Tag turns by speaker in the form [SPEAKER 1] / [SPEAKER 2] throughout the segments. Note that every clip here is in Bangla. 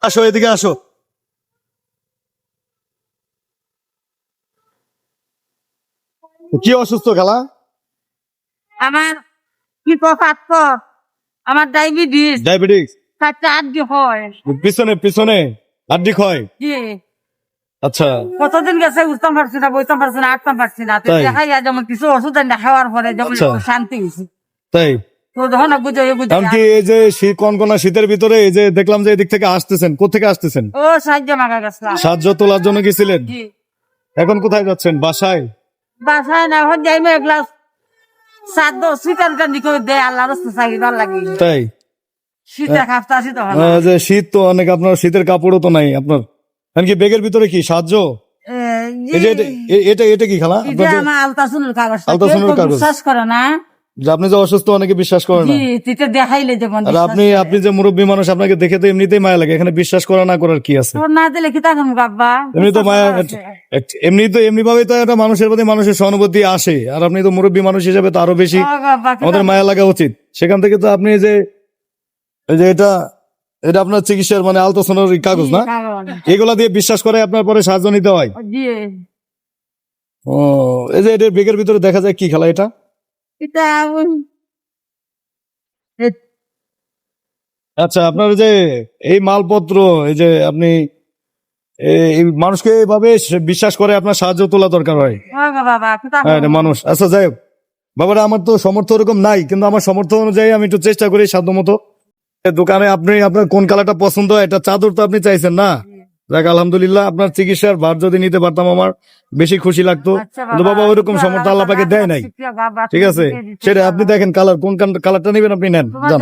[SPEAKER 1] আসো এদিকে আসো। কি অসুস্থ খালা?
[SPEAKER 2] আমার কি পাথর, আমার ডায়াবেটিস,
[SPEAKER 1] ডায়াবেটিস?
[SPEAKER 2] চারটা আড্ডি হয়।
[SPEAKER 1] পিছনে পিছনে আড্ডি ক্ষয়।
[SPEAKER 2] জি,
[SPEAKER 1] আচ্ছা
[SPEAKER 2] কতদিন গেছে উঠতাম পারছি না, বইতাম পারছি না, আটতাম পারছি না।
[SPEAKER 1] তাই?
[SPEAKER 2] দেখাইয়া যেমন কিছু ওষুধ এনে খাওয়ার পরে যেমন
[SPEAKER 1] আচ্ছা।
[SPEAKER 2] একটু শান্তি হয়েছে।
[SPEAKER 1] তাই?
[SPEAKER 2] তো যখন বুঝে
[SPEAKER 1] কারণ কি এই যে শীত কনকনা শীতের ভিতরে এই যে দেখলাম যে এদিক থেকে আসতেছেন, কোথেকে আসতেছেন?
[SPEAKER 2] ও সাহায্য মাগা গেছিলাম।
[SPEAKER 1] সাহায্য তোলার জন্য গেছিলেন?
[SPEAKER 2] জি,
[SPEAKER 1] এখন কোথায় যাচ্ছেন? বাসায়?
[SPEAKER 2] বাসায় না, এখন যাইমে এক গ্লাস সাদ্য শীতের কান্দি করে দেয়, আল্লাহ রাস্তা চাকরি ভালো লাগে।
[SPEAKER 1] তাই?
[SPEAKER 2] শীতে খাফতা আসি তখন
[SPEAKER 1] যে শীত তো অনেক, আপনার শীতের কাপড়ও তো নাই আপনার। কারণ কি ব্যাগের ভিতরে কি সাহায্য? এই যে এটা এটা কি খালা?
[SPEAKER 2] এটা আমার আলতাসুনের কাগজ।
[SPEAKER 1] আলতাসুনের কাগজ।
[SPEAKER 2] বিশ্বাস করে না।
[SPEAKER 1] যে আপনি যে অসুস্থ অনেকে বিশ্বাস করে না।
[SPEAKER 2] জি, তুই দেখাইলে যেমন
[SPEAKER 1] আর আপনি যে মুরব্বী মানুষ, আপনাকে দেখে তো এমনিতেই মায়া লাগে, এখানে বিশ্বাস করা না করার কি আছে?
[SPEAKER 2] তোর না দিলে কি তখন বাবা
[SPEAKER 1] এমনি তো মায়া, এমনি ভাবে তো একটা মানুষের প্রতি মানুষের সহানুভূতি আসে, আর আপনি তো মুরব্বী মানুষ হিসেবে তো আরো বেশি আমাদের মায়া লাগা উচিত। সেখান থেকে তো আপনি যে এই যে এটা এটা আপনার চিকিৎসার মানে আলট্রাসাউন্ডের কাগজ না, এগুলা দিয়ে বিশ্বাস করে আপনার পরে সাহায্য নিতে হয়। ও এই যে এটার ব্যাগের ভিতরে দেখা যায় কি খেলা এটা? আচ্ছা, আপনার যে এই মালপত্র, এই যে আপনি এই মানুষকে এইভাবে বিশ্বাস করে আপনার সাহায্য তোলা দরকার হয়। হ্যাঁ এটা মানুষ। আচ্ছা যাই হোক বাবারা, আমার তো সামর্থ্য ওরকম নাই, কিন্তু আমার সামর্থ্য অনুযায়ী আমি একটু চেষ্টা করি সাধ্য মতো। দোকানে আপনি আপনার কোন কালারটা পছন্দ হয়, এটা চাদর তো আপনি চাইছেন না? যাক আলহামদুলিল্লাহ, আপনার চিকিৎসার ভার যদি নিতে পারতাম আমার বেশি খুশি লাগতো, কিন্তু বাবা ওইরকম সামর্থ্য আল্লাহ পাকে দেয় নাই। ঠিক আছে, সেটা আপনি দেখেন কালার, কোন কালারটা নেবেন আপনি নেন। যান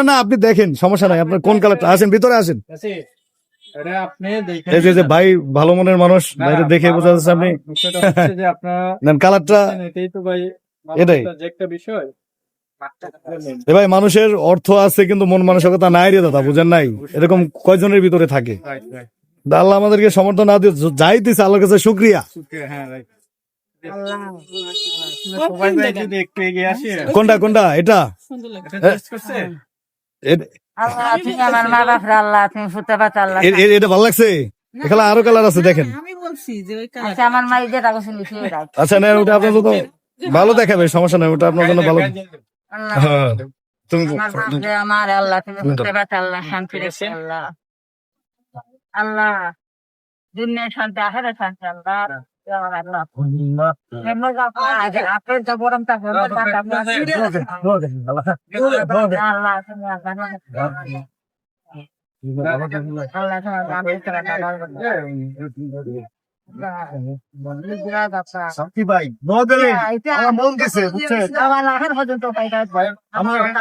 [SPEAKER 1] না আপনি দেখেন, সমস্যা নাই, আপনার কোন কালারটা। আসেন ভিতরে আসেন। এই যে ভাই ভালো মনের মানুষ, বাইরে দেখে বোঝা যাচ্ছে আপনি নেন কালারটা। এটাই ভাই, মানুষের অর্থ আছে কিন্তু মন মানসিকতা নাই রে দাদা, বুঝেন নাই? এরকম কয়জনের ভিতরে থাকে? আল্লাহ আমাদেরকে সমর্থন না দিয়ে যাই দিচ্ছে, আল্লাহর কাছে শুকরিয়া। কোনটা কোনটা এটা? এটা ভালো লাগছে। এখানে আরো কালার আছে দেখেন। আচ্ছা না, ওটা আপনার জন্য ভালো দেখাবে, সমস্যা নাই, ওটা আপনার জন্য ভালো। হ্যাঁ তুমি
[SPEAKER 2] আমার আল্লাহ, তুমি বুঝতে পারছো আল্লাহ, শান্তি রেখে আল্লাহ, আল্লাহ দুনিয়া শান্তি, আখেরাত শান্তি আল্লাহ।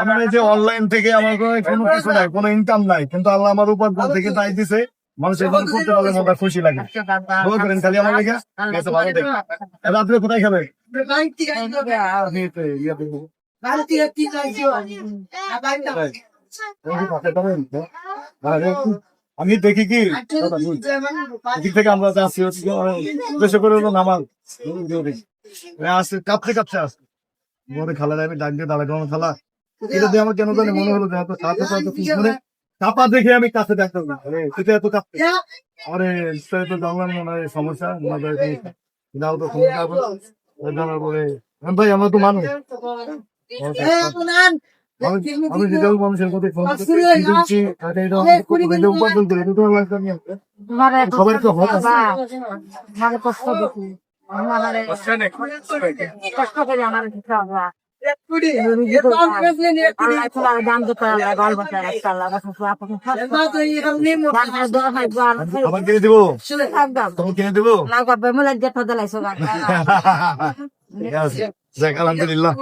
[SPEAKER 1] আমার এই যে অনলাইন থেকে আমার কোনো কিছু নাই, কোনো ইনকাম নাই, কিন্তু আল্লাহ আমার উপর থেকে তাই দিছে, মানুষের করতে পারলে মনটা খুশি লাগে। দোয়া করেন খালি আমার লেগে। রাত্রে কোথায় খাবে? আমি দেখি কি এদিক থেকে আমরা আসছি, উদ্দেশ্য করে হলো নামাজ আসছে, কাঁপতে কাঁপতে আসছে। বলে খালা যাবে, ডাক দিয়ে দাঁড়া কেমন খালা, এটা দিয়ে আমার কেন জানি মনে হলো যে হয়তো সাথে কাপা দেখে আমি কাছে ডাক্তার সেটা এত কাঁপতে। আরে তো জানলাম মনে হয় সমস্যা, যাও তো জানার পরে ভাই আমরা তো মানুষ, আমি যেটাও মানুষের কথা উপার্জন করি, এটা তোমার লাগবে। সবাই তো
[SPEAKER 2] কষ্ট করে আমার
[SPEAKER 1] আবার কিনে দিব, কিনে দিব। আলহামদুলিল্লাহ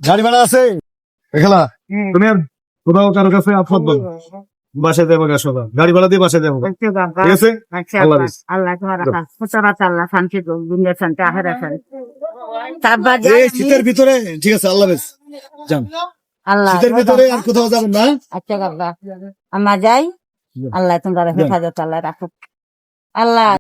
[SPEAKER 1] গাড়ি ভাড়া আছে। এখালা তুমি আর কোথাও কারো কাছে আফত বল, বাসায় দেবো গাছলা, গাড়ি ভাড়া দিয়ে বাসায় দেবো। ঠিক আছে, আল্লাহ
[SPEAKER 2] আল্লাহ শান্তি, দুনিয়া শান্তি, আখেরাত শান্তি।
[SPEAKER 1] শীতের ভিতরে ঠিক আছে, আল্লাহ হাফেজ। যান শীতের ভিতরে আর কোথাও যাবেন না।
[SPEAKER 2] আচ্ছা বাবা, আমরা যাই। আল্লাহ তোমরা হেফাজত আল্লাহ রাখুক। আল্লাহ